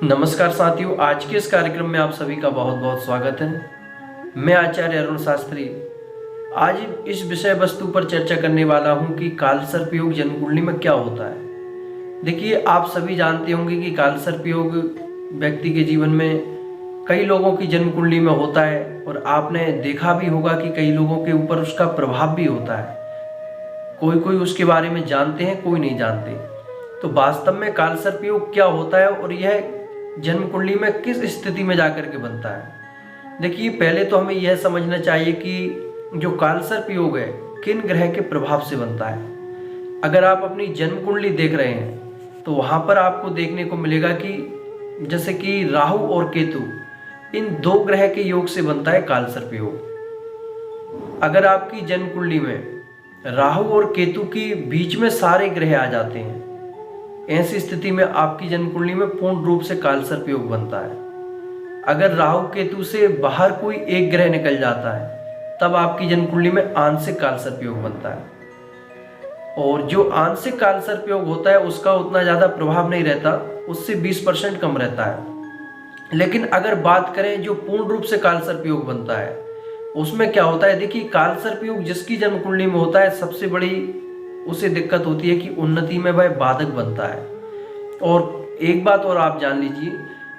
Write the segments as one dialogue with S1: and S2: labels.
S1: नमस्कार साथियों, आज के इस कार्यक्रम में आप सभी का बहुत बहुत स्वागत है। मैं आचार्य अरुण शास्त्री आज इस विषय वस्तु पर चर्चा करने वाला हूं कि कालसर्प योग जन्म कुंडली में क्या होता है। देखिए, आप सभी जानते होंगे कि कालसर्प योग व्यक्ति के जीवन में कई लोगों की जन्म कुंडली में होता है और आपने देखा भी होगा कि कई लोगों के ऊपर उसका प्रभाव भी होता है। कोई कोई उसके बारे में जानते हैं, कोई नहीं जानते। तो वास्तव में कालसर्प योग क्या होता है और यह जन्म कुंडली में किस स्थिति में जाकर के बनता है। देखिए, पहले तो हमें यह समझना चाहिए कि जो कालसर्प योग है किन ग्रह के प्रभाव से बनता है। अगर आप अपनी जन्म कुंडली देख रहे हैं तो वहां पर आपको देखने को मिलेगा कि जैसे कि राहु और केतु, इन दो ग्रह के योग से बनता है कालसर्प योग। अगर आपकी जन्म कुंडली में राहु और केतु के बीच में सारे ग्रह आ जाते हैं, ऐसी स्थिति में आपकी जन्म कुंडली में पूर्ण रूप से कालसर्प योग बनता है। अगर राहु केतु से बाहर कोई एक ग्रह निकल जाता है तब आपकी जन्म कुंडली में आंशिक कालसर्प योग बनता है। और जो आंशिक कालसर्प योग होता है उसका उतना ज्यादा प्रभाव नहीं रहता, उससे 20% कम रहता है। लेकिन अगर बात करें जो पूर्ण रूप से कालसर्प योग बनता है उसमें क्या होता है। देखिए, कालसर्प योग जिसकी जन्म कुंडली में होता है, सबसे बड़ी उसे दिक्कत होती है कि उन्नति में वह बाधक बनता है। और एक बात और आप जान लीजिए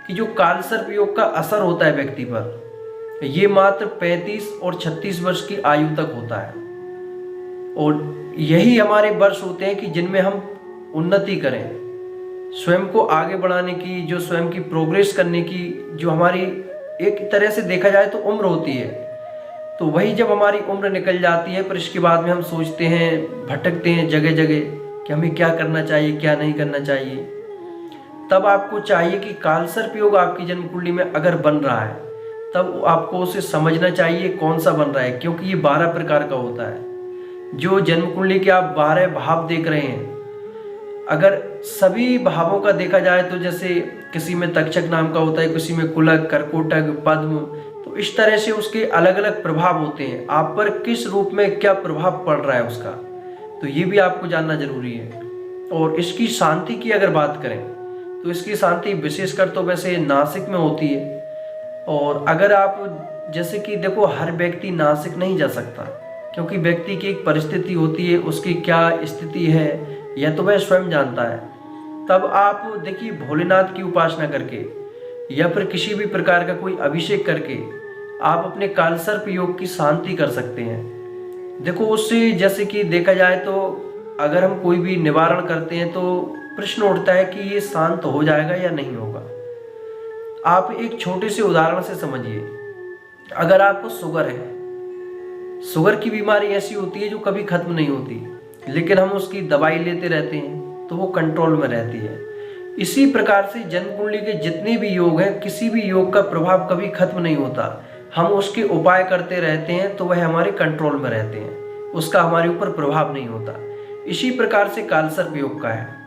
S1: कि जो कालसर्प योग का असर होता है व्यक्ति पर, ये मात्र 35 और 36 वर्ष की आयु तक होता है। और यही हमारे वर्ष होते हैं कि जिनमें हम उन्नति करें, स्वयं को आगे बढ़ाने की, जो स्वयं की प्रोग्रेस करने की जो हमारी एक तरह से देखा जाए तो उम्र होती है। तो वही जब हमारी उम्र निकल जाती है, फिर इसके बाद में हम सोचते हैं, भटकते हैं जगह जगह कि हमें क्या करना चाहिए, क्या नहीं करना चाहिए। तब आपको चाहिए कि कालसर्प योग आपकी जन्म कुंडली में अगर बन रहा है तब आपको उसे समझना चाहिए कौन सा बन रहा है, क्योंकि ये 12 प्रकार का होता है। जो जन्म कुंडली के आप 12 भाव देख रहे हैं, अगर सभी भावों का देखा जाए तो जैसे किसी में तक्षक नाम का होता है, किसी में कुलक, कर्कोटक, पद्म, तो इस तरह से उसके अलग अलग प्रभाव होते हैं। आप पर किस रूप में क्या प्रभाव पड़ रहा है उसका, तो ये भी आपको जानना जरूरी है। और इसकी शांति की अगर बात करें तो इसकी शांति विशेषकर तो वैसे नासिक में होती है। और अगर आप जैसे कि देखो, हर व्यक्ति नासिक नहीं जा सकता, क्योंकि व्यक्ति की एक परिस्थिति होती है, उसकी क्या स्थिति है यह तो वह स्वयं जानता है। तब आप देखिए, भोलेनाथ की उपासना करके या फिर किसी भी प्रकार का कोई अभिषेक करके आप अपने कालसर्प योग की शांति कर सकते हैं। देखो, उससे जैसे कि देखा जाए तो अगर हम कोई भी निवारण करते हैं तो प्रश्न उठता है कि ये शांत हो जाएगा या नहीं होगा। आप एक छोटे से उदाहरण से समझिए। अगर आपको शुगर है, शुगर की बीमारी ऐसी होती है जो कभी खत्म नहीं होती, लेकिन हम उसकी दवाई लेते रहते हैं तो वो कंट्रोल में रहती है। इसी प्रकार से जन्म कुंडली के जितने भी योग हैं, किसी भी योग का प्रभाव कभी खत्म नहीं होता। हम उसके उपाय करते रहते हैं तो वह हमारे कंट्रोल में रहते हैं, उसका हमारे ऊपर प्रभाव नहीं होता। इसी प्रकार से कालसर्प योग का है।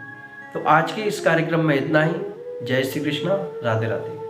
S1: तो आज के इस कार्यक्रम में इतना ही। जय श्री कृष्णा, राधे राधे।